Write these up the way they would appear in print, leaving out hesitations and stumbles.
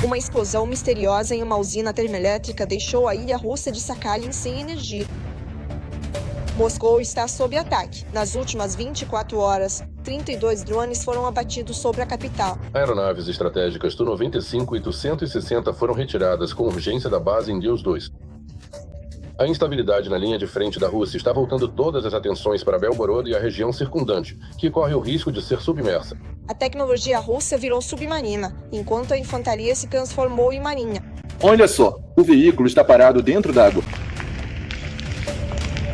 Uma explosão misteriosa em uma usina termoelétrica deixou a ilha russa de Sakhalin sem energia. Moscou está sob ataque. Nas últimas 24 horas, 32 drones foram abatidos sobre a capital. Aeronaves estratégicas Tu-95 e Tu-160 foram retiradas com urgência da base em Deus 2. A instabilidade na linha de frente da Rússia está voltando todas as atenções para Belgorod e a região circundante, que corre o risco de ser submersa. A tecnologia russa virou submarina, enquanto a infantaria se transformou em marinha. Olha só, o veículo está parado dentro d'água.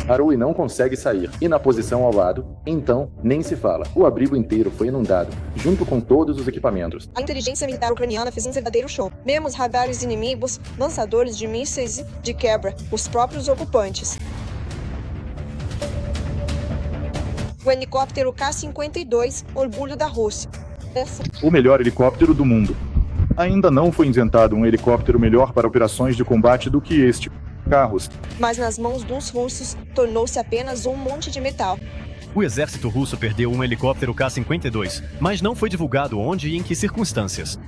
Parou e não consegue sair. E na posição ao lado, então, nem se fala. O abrigo inteiro foi inundado, junto com todos os equipamentos. A inteligência militar ucraniana fez um verdadeiro show. Vemos radares inimigos, lançadores de mísseis de quebra, os próprios ocupantes. O helicóptero K-52, orgulho da Rússia. O melhor helicóptero do mundo. Ainda não foi inventado um helicóptero melhor para operações de combate do que este. Carros. Mas nas mãos dos russos, tornou-se apenas um monte de metal. O exército russo perdeu um helicóptero K-52, mas não foi divulgado onde e em que circunstâncias.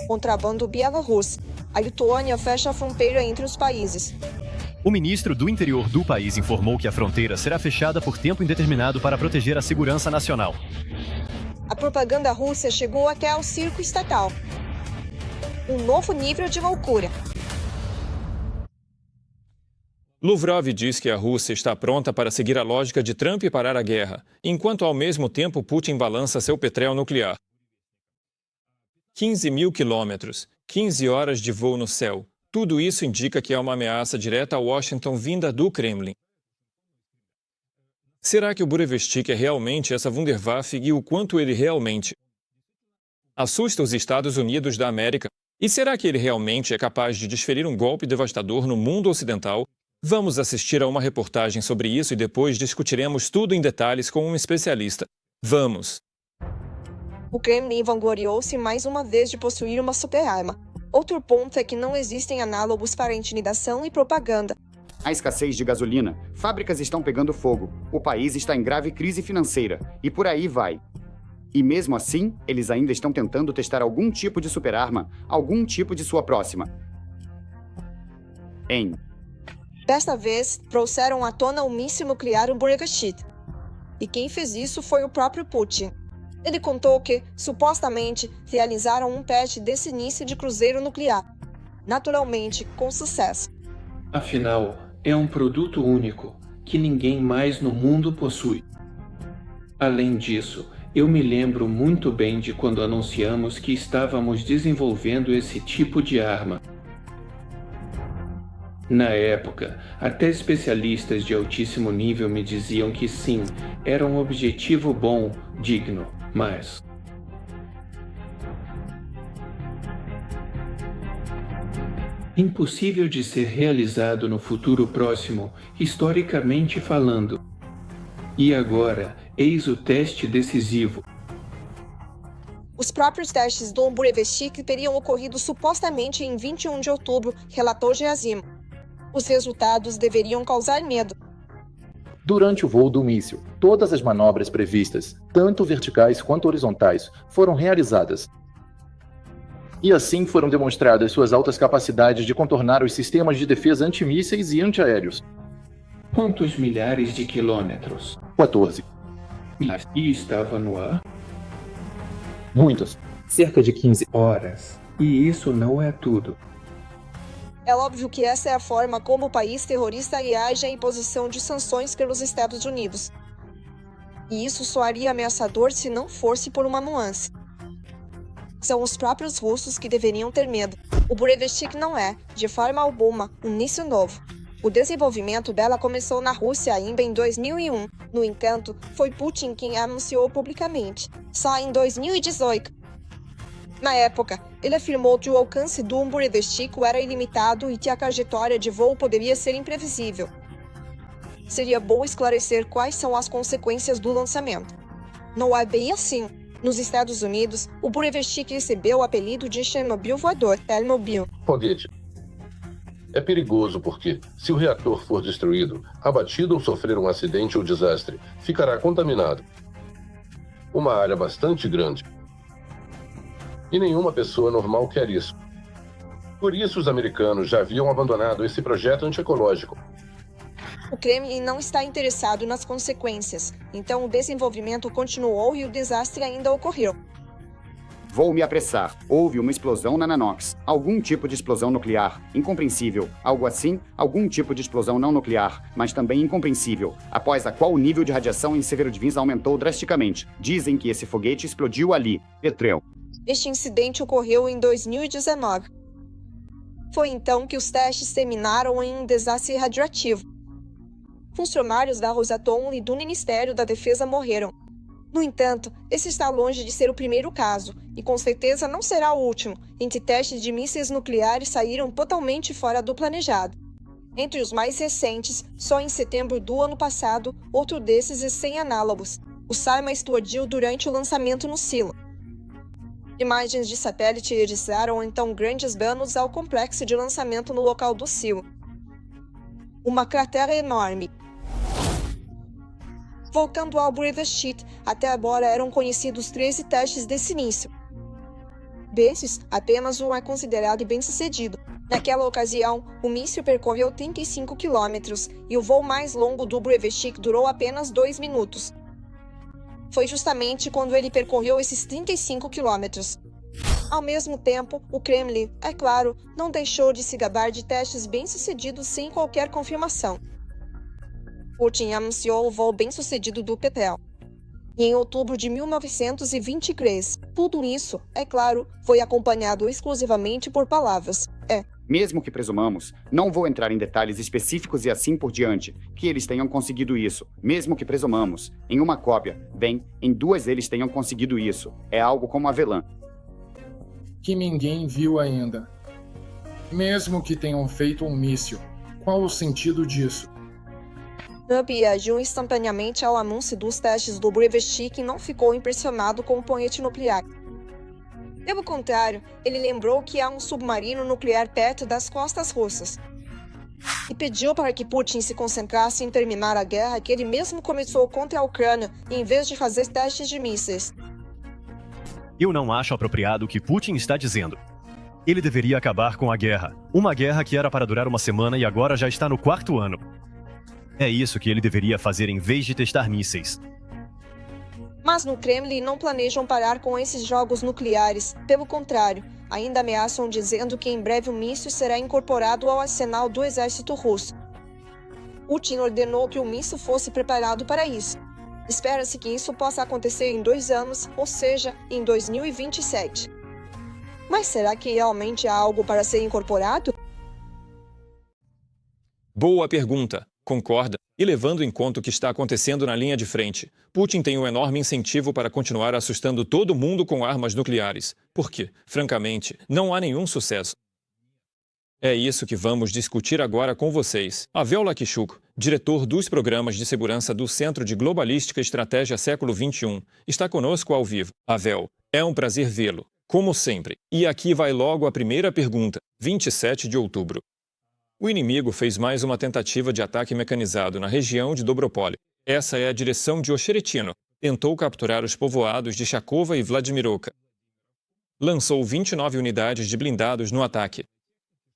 Contrabando bielorrusso. A Lituânia fecha a fronteira entre os países. O ministro do Interior do país informou que a fronteira será fechada por tempo indeterminado para proteger a segurança nacional. A propaganda russa chegou até ao circo estatal. Um novo nível de loucura. Lavrov diz que a Rússia está pronta para seguir a lógica de Trump e parar a guerra, enquanto ao mesmo tempo Putin balança seu petróleo nuclear. 15 mil quilômetros, 15 horas de voo no céu. Tudo isso indica que é uma ameaça direta a Washington vinda do Kremlin. Será que o Burevestik é realmente essa Wunderwaffe e o quanto ele realmente assusta os Estados Unidos da América? E será que ele realmente é capaz de desferir um golpe devastador no mundo ocidental? Vamos assistir a uma reportagem sobre isso e depois discutiremos tudo em detalhes com um especialista. Vamos! O Kremlin vangloriou-se mais uma vez de possuir uma super-arma. Outro ponto é que não existem análogos para intimidação e propaganda. A escassez de gasolina, fábricas estão pegando fogo, o país está em grave crise financeira, e por aí vai. E mesmo assim, eles ainda estão tentando testar algum tipo de super-arma, algum tipo de sua próxima. Desta vez, trouxeram à tona o míssil nuclear Burevestik. E quem fez isso foi o próprio Putin. Ele contou que, supostamente, realizaram um teste desse início de cruzeiro nuclear. Naturalmente, com sucesso. Afinal, é um produto único, que ninguém mais no mundo possui. Além disso, eu me lembro muito bem de quando anunciamos que estávamos desenvolvendo esse tipo de arma. Na época, até especialistas de altíssimo nível me diziam que sim, era um objetivo bom, digno, mas... impossível de ser realizado no futuro próximo, historicamente falando. E agora, eis o teste decisivo. Os próprios testes do Burevestik teriam ocorrido supostamente em 21 de outubro, relatou Geazim. Os resultados deveriam causar medo. Durante o voo do míssil, todas as manobras previstas, tanto verticais quanto horizontais, foram realizadas. E assim foram demonstradas suas altas capacidades de contornar os sistemas de defesa antimísseis e antiaéreos. Quantos milhares de quilômetros? 14. E estava no ar? Muitas. Cerca de 15 horas. E isso não é tudo. É óbvio que essa é a forma como o país terrorista reage à imposição de sanções pelos Estados Unidos. E isso soaria ameaçador se não fosse por uma nuance. São os próprios russos que deveriam ter medo. O Burevestik não é, de forma alguma, um míssil novo. O desenvolvimento dela começou na Rússia ainda em 2001. No entanto, foi Putin quem a anunciou publicamente, só em 2018. Na época, ele afirmou que o alcance do Burevestik era ilimitado e que a trajetória de voo poderia ser imprevisível. Seria bom esclarecer quais são as consequências do lançamento. Não é bem assim. Nos Estados Unidos, o Burevestik recebeu o apelido de Chernobyl voador, Chernobyl. Foguete. É perigoso porque, se o reator for destruído, abatido ou sofrer um acidente ou desastre, ficará contaminado. Uma área bastante grande. E nenhuma pessoa normal quer isso. Por isso, os americanos já haviam abandonado esse projeto antiecológico. O Kremlin não está interessado nas consequências, então o desenvolvimento continuou e o desastre ainda ocorreu. Vou me apressar. Houve uma explosão na Nanox. Algum tipo de explosão nuclear. Incompreensível. Algo assim, algum tipo de explosão não nuclear, mas também incompreensível, após a qual o nível de radiação em Severodvinsk aumentou drasticamente. Dizem que esse foguete explodiu ali. Petrel. Este incidente ocorreu em 2019. Foi então que os testes terminaram em um desastre radioativo. Funcionários da Rosatom e do Ministério da Defesa morreram. No entanto, esse está longe de ser o primeiro caso, e com certeza não será o último, em que testes de mísseis nucleares saíram totalmente fora do planejado. Entre os mais recentes, só em setembro do ano passado, outro desses é sem análogos. O Sarma explodiu durante o lançamento no silo. Imagens de satélite registraram então grandes danos ao complexo de lançamento no local do silo. Uma cratera enorme. Voltando ao Brevestit, até agora eram conhecidos 13 testes desse início. Desses, apenas um é considerado bem-sucedido. Naquela ocasião, o míssil percorreu 35 quilômetros e o voo mais longo do Brevestit durou apenas 2 minutos. Foi justamente quando ele percorreu esses 35 quilômetros. Ao mesmo tempo, o Kremlin, é claro, não deixou de se gabar de testes bem-sucedidos sem qualquer confirmação. Putin anunciou o voo bem-sucedido do Petrel. E em outubro de 1923, tudo isso, é claro, foi acompanhado exclusivamente por palavras. Mesmo que presumamos, não vou entrar em detalhes específicos e assim por diante, que eles tenham conseguido isso. Mesmo que presumamos, em uma cópia, bem, em 2 eles tenham conseguido isso. É algo como avelã. Que ninguém viu ainda. Mesmo que tenham feito um míssil, qual o sentido disso? Trump reagiu instantaneamente ao anúncio dos testes do Brevestit e não ficou impressionado com o foguete nuclear. Pelo contrário, ele lembrou que há um submarino nuclear perto das costas russas. E pediu para que Putin se concentrasse em terminar a guerra que ele mesmo começou contra a Ucrânia, em vez de fazer testes de mísseis. Eu não acho apropriado o que Putin está dizendo. Ele deveria acabar com a guerra. Uma guerra que era para durar uma semana e agora já está no 4º ano. É isso que ele deveria fazer em vez de testar mísseis. Mas no Kremlin não planejam parar com esses jogos nucleares. Pelo contrário, ainda ameaçam dizendo que em breve o míssil será incorporado ao arsenal do exército russo. Putin ordenou que o míssil fosse preparado para isso. Espera-se que isso possa acontecer em 2 anos, ou seja, em 2027. Mas será que realmente há algo para ser incorporado? Boa pergunta. Concorda? E levando em conta o que está acontecendo na linha de frente, Putin tem um enorme incentivo para continuar assustando todo mundo com armas nucleares, porque, francamente, não há nenhum sucesso. É isso que vamos discutir agora com vocês. Avel Lakishuk, diretor dos programas de segurança do Centro de Globalística e Estratégia Século XXI, está conosco ao vivo. Avel, é um prazer vê-lo, como sempre. E aqui vai logo a primeira pergunta, 27 de outubro. O inimigo fez mais uma tentativa de ataque mecanizado na região de Dobropole. Essa é a direção de Ocheretino. Tentou capturar os povoados de Chakova e Vladimirovka. Lançou 29 unidades de blindados no ataque.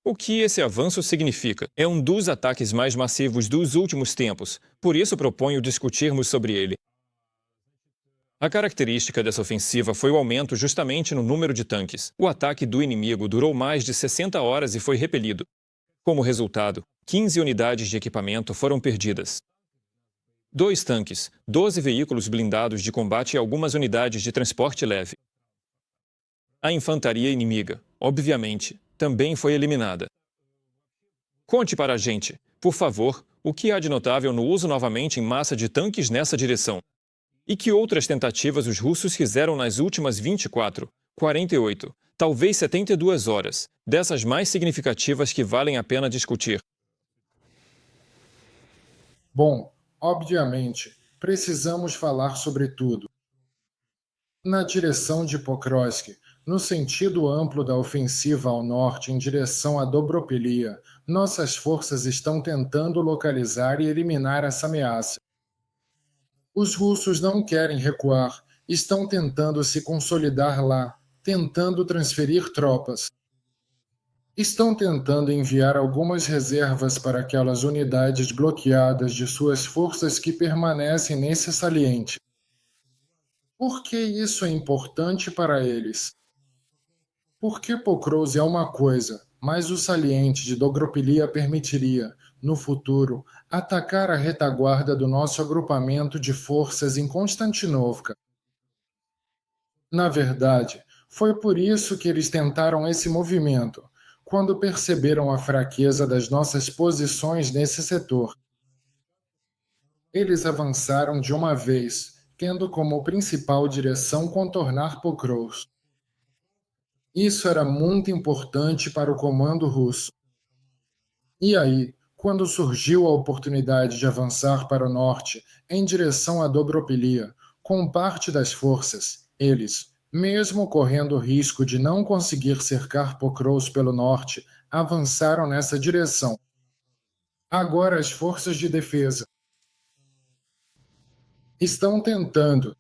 O que esse avanço significa? É um dos ataques mais massivos dos últimos tempos, por isso proponho discutirmos sobre ele. A característica dessa ofensiva foi o aumento justamente no número de tanques. O ataque do inimigo durou mais de 60 horas e foi repelido. Como resultado, 15 unidades de equipamento foram perdidas. 2 tanques, 12 veículos blindados de combate e algumas unidades de transporte leve. A infantaria inimiga, obviamente, também foi eliminada. Conte para a gente, por favor, o que há de notável no uso novamente em massa de tanques nessa direção. E que outras tentativas os russos fizeram nas últimas 24, 48, talvez 72 horas, dessas mais significativas que valem a pena discutir. Bom, obviamente, precisamos falar sobre tudo. Na direção de Pokrovsk, no sentido amplo da ofensiva ao norte em direção a Dobropelia, nossas forças estão tentando localizar e eliminar essa ameaça. Os russos não querem recuar, estão tentando se consolidar lá, tentando transferir tropas. Estão tentando enviar algumas reservas para aquelas unidades bloqueadas de suas forças que permanecem nesse saliente. Por que isso é importante para eles? Porque Pokros é uma coisa, mas o saliente de Dogropilia permitiria, no futuro, atacar a retaguarda do nosso agrupamento de forças em Constantinovka. Na verdade, foi por isso que eles tentaram esse movimento, quando perceberam a fraqueza das nossas posições nesse setor. Eles avançaram de uma vez, tendo como principal direção contornar Pokros. Isso era muito importante para o comando russo. E aí, quando surgiu a oportunidade de avançar para o norte, em direção a Dobropilia, com parte das forças, eles, mesmo correndo o risco de não conseguir cercar Pokros pelo norte, avançaram nessa direção. Agora as forças de defesa estão tentando,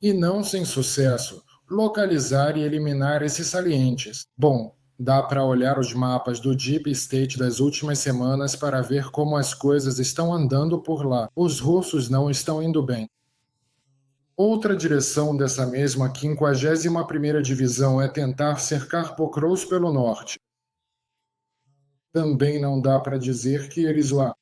e não sem sucesso, localizar e eliminar esses salientes. Bom, dá para olhar os mapas do Deep State das últimas semanas para ver como as coisas estão andando por lá. Os russos não estão indo bem. Outra direção dessa mesma 51ª Divisão é tentar cercar Pokros pelo norte. Também não dá para dizer que eles lá.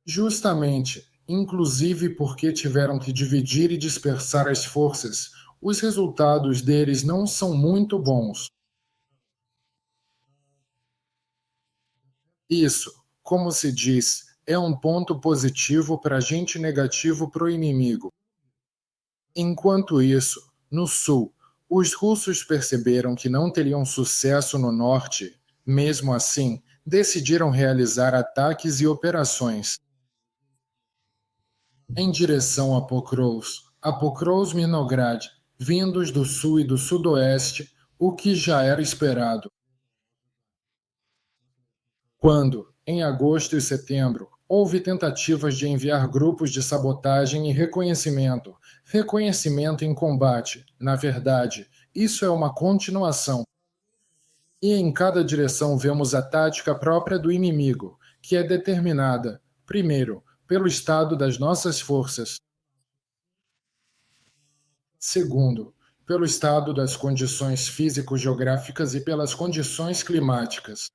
Justamente, inclusive porque tiveram que dividir e dispersar as forças, os resultados deles não são muito bons. Isso, como se diz, é um ponto positivo para a gente e negativo para o inimigo. Enquanto isso, no sul, os russos perceberam que não teriam sucesso no norte. Mesmo assim, decidiram realizar ataques e operações em direção a Pokros-Minograd, vindos do sul e do sudoeste, o que já era esperado. Quando, em agosto e setembro, houve tentativas de enviar grupos de sabotagem e reconhecimento em combate, na verdade, isso é uma continuação. E em cada direção vemos a tática própria do inimigo, que é determinada, primeiro, pelo estado das nossas forças. Segundo, pelo estado das condições físico-geográficas e pelas condições climáticas.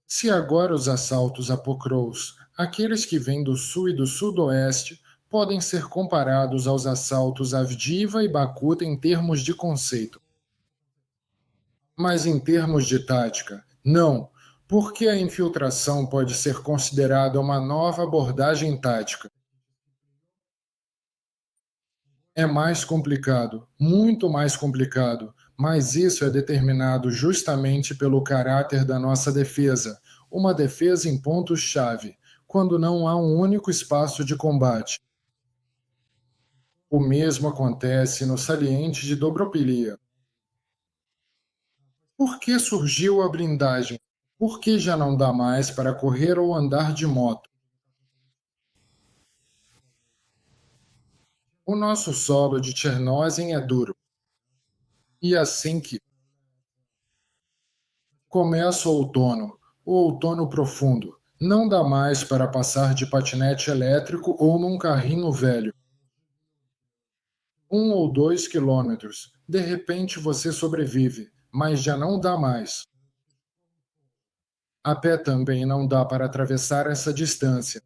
Se agora os assaltos a Pokros, aqueles que vêm do sul e do sudoeste, podem ser comparados aos assaltos a Avdiivka e Bakhmut em termos de conceito. Mas em termos de tática, não, porque a infiltração pode ser considerada uma nova abordagem tática. É mais complicado, muito mais complicado, mas isso é determinado justamente pelo caráter da nossa defesa, uma defesa em pontos-chave, quando não há um único espaço de combate. O mesmo acontece no saliente de Dobropilia. Por que surgiu a blindagem? Por que já não dá mais para correr ou andar de moto? O nosso solo de Chernozem é duro. E assim que começa o outono profundo, não dá mais para passar de patinete elétrico ou num carrinho velho. 1 ou 2 quilômetros, de repente você sobrevive, mas já não dá mais. A pé também não dá para atravessar essa distância.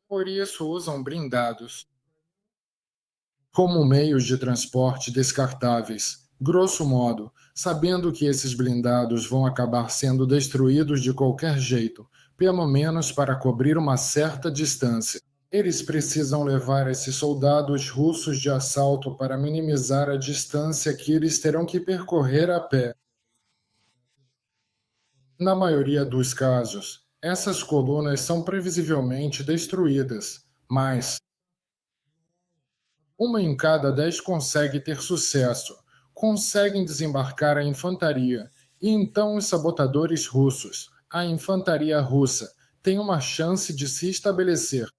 Por isso usam blindados como meios de transporte descartáveis, grosso modo, sabendo que esses blindados vão acabar sendo destruídos de qualquer jeito, pelo menos para cobrir uma certa distância. Eles precisam levar esses soldados russos de assalto para minimizar a distância que eles terão que percorrer a pé. Na maioria dos casos, essas colunas são previsivelmente destruídas, mas uma em cada 10 consegue ter sucesso, conseguem desembarcar a infantaria, e então os sabotadores russos, a infantaria russa, têm uma chance de se estabelecer.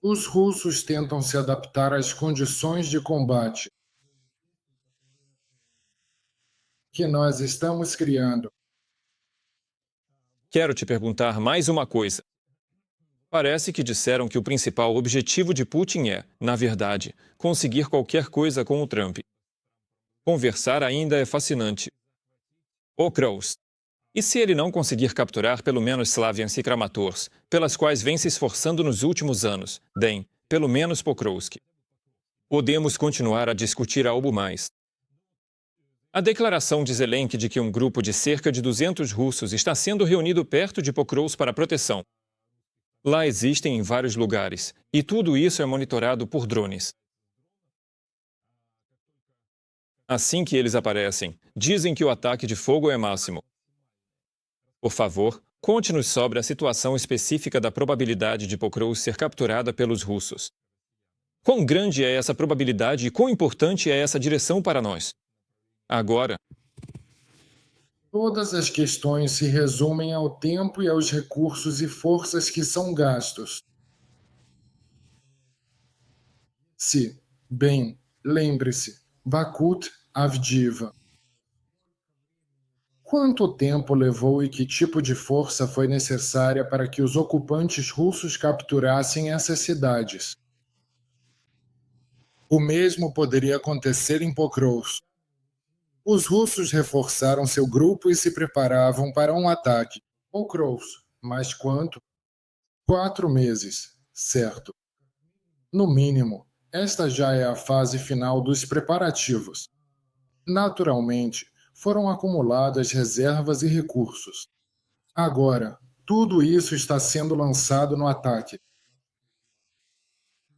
Os russos tentam se adaptar às condições de combate que nós estamos criando. Quero te perguntar mais uma coisa. Parece que disseram que o principal objetivo de Putin é, na verdade, conseguir qualquer coisa com o Trump. Conversar ainda é fascinante. Pokrovsk. E se ele não conseguir capturar pelo menos Slaviansk e Kramatorsk, pelas quais vem se esforçando nos últimos anos, bem, pelo menos Pokrovsk. Podemos continuar a discutir algo mais. A declaração de Zelensky de que um grupo de cerca de 200 russos está sendo reunido perto de Pokrovsk para proteção. Lá existem em vários lugares, e tudo isso é monitorado por drones. Assim que eles aparecem, dizem que o ataque de fogo é máximo. Por favor, conte-nos sobre a situação específica da probabilidade de Pokrovsk ser capturada pelos russos. Quão grande é essa probabilidade e quão importante é essa direção para nós? Agora, Todas as questões se resumem ao tempo e aos recursos e forças que são gastos. Bem, lembre-se, Bakut Avdiivka. Quanto tempo levou e que tipo de força foi necessária para que os ocupantes russos capturassem essas cidades? O mesmo poderia acontecer em Pokrovsk. Os russos reforçaram seu grupo e se preparavam para um ataque. Pokrovsk. Mas quanto? 4 meses, certo. No mínimo, esta já é a fase final dos preparativos. Naturalmente, foram acumuladas reservas e recursos. Agora, tudo isso está sendo lançado no ataque.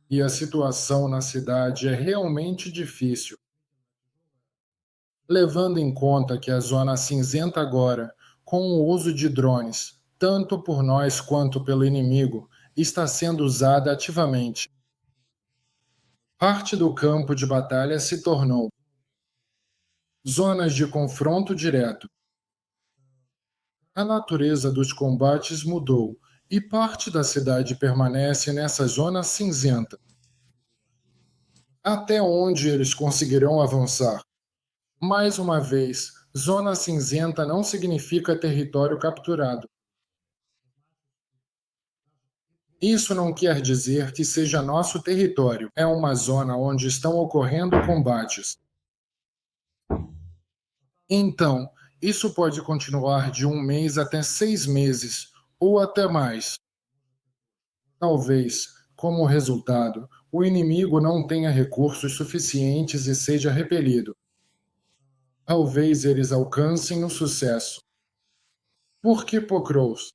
E a situação na cidade é realmente difícil. Levando em conta que a zona cinzenta agora, com o uso de drones, tanto por nós quanto pelo inimigo, está sendo usada ativamente. Parte do campo de batalha se tornou zonas de confronto direto. A natureza dos combates mudou e parte da cidade permanece nessa zona cinzenta. Até onde eles conseguirão avançar? Mais uma vez, zona cinzenta não significa território capturado. Isso não quer dizer que seja nosso território. É uma zona onde estão ocorrendo combates. Então, isso pode continuar de 1 mês até 6 meses, ou até mais. Talvez, como resultado, o inimigo não tenha recursos suficientes e seja repelido. Talvez eles alcancem o sucesso. Por que Pokrovsk?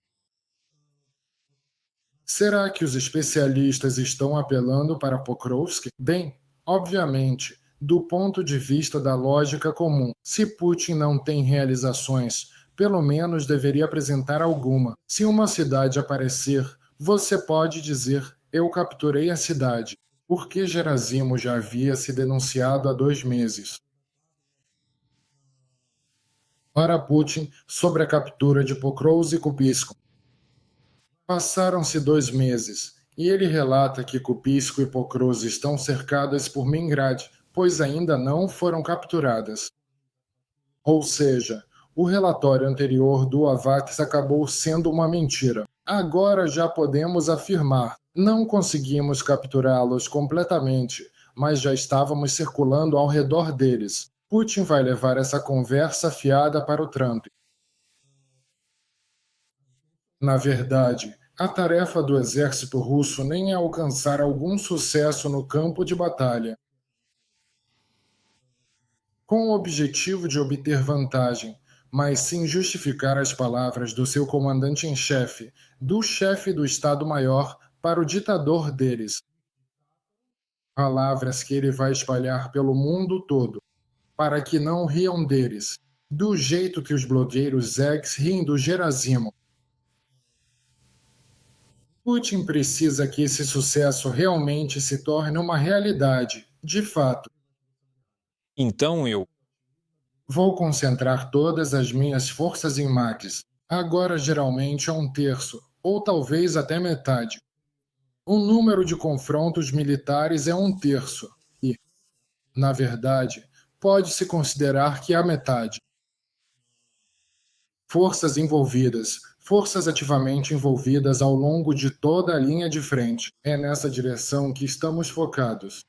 Será que os especialistas estão apelando para Pokrovsk? Bem, obviamente, do ponto de vista da lógica comum, se Putin não tem realizações, pelo menos deveria apresentar alguma. Se uma cidade aparecer, você pode dizer, eu capturei a cidade, porque Gerazimo já havia se denunciado há 2 meses. Para Putin, sobre a captura de Pokrovsk e Kupisk. Passaram-se 2 meses, e ele relata que Kupisk e Pokrovsk estão cercadas por Mingrad, pois ainda não foram capturadas. Ou seja, o relatório anterior do AVAX acabou sendo uma mentira. Agora já podemos afirmar, não conseguimos capturá-los completamente, mas já estávamos circulando ao redor deles. Putin vai levar essa conversa fiada para o Trump. Na verdade, a tarefa do exército russo nem é alcançar algum sucesso no campo de batalha. Com o objetivo de obter vantagem, mas sim justificar as palavras do seu comandante em chefe, do chefe do Estado-Maior, para o ditador deles. Palavras que ele vai espalhar pelo mundo todo, para que não riam deles, do jeito que os blogueiros Zegs riem do Gerazimo. Putin precisa que esse sucesso realmente se torne uma realidade, de fato. então Vou concentrar todas as minhas forças em Max. Agora geralmente é 1/3, ou talvez até metade. O número de confrontos militares é 1/3 e, na verdade, pode-se considerar que é a metade. Forças envolvidas, forças ativamente envolvidas ao longo de toda a linha de frente. É nessa direção que estamos focados.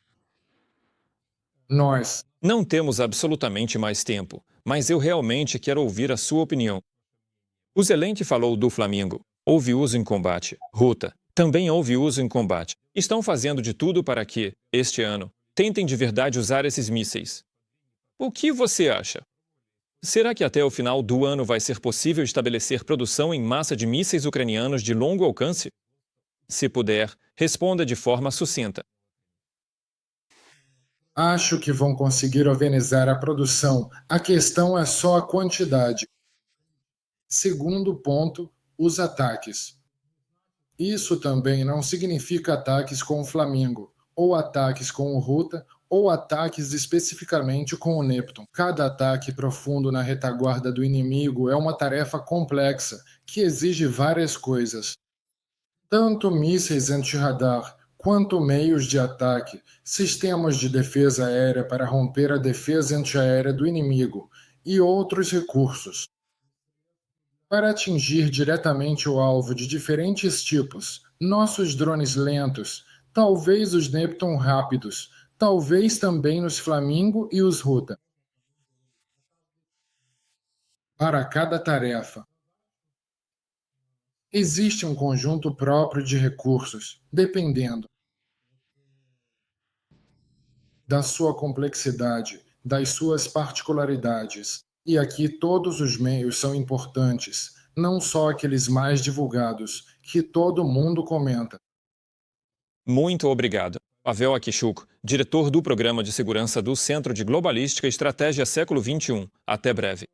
Nós, Não temos absolutamente mais tempo, mas eu realmente quero ouvir a sua opinião. O Zelensky falou do Flamingo. Houve uso em combate. Ruta. Também houve uso em combate. Estão fazendo de tudo para que, este ano, tentem de verdade usar esses mísseis. O que você acha? Será que até o final do ano vai ser possível estabelecer produção em massa de mísseis ucranianos de longo alcance? Se puder, responda de forma sucinta. acho que vão conseguir organizar a produção. A questão é só a quantidade. Segundo ponto, os ataques. Isso também não significa ataques com o Flamingo, ou ataques com o Ruta, ou ataques especificamente com o Neptune. Cada ataque profundo na retaguarda do inimigo é uma tarefa complexa, que exige várias coisas. Tanto mísseis anti-radar, quanto meios de ataque, sistemas de defesa aérea para romper a defesa antiaérea do inimigo, e outros recursos. Para atingir diretamente o alvo de diferentes tipos, nossos drones lentos, talvez os Neptune rápidos, talvez também os Flamingo e os Ruta. Para cada tarefa, existe um conjunto próprio de recursos, dependendo da sua complexidade, das suas particularidades. E aqui todos os meios são importantes, não só aqueles mais divulgados, que todo mundo comenta. Muito obrigado. Pavel Akishuk, diretor do Programa de Segurança do Centro de Globalística e Estratégia Século XXI. Até breve.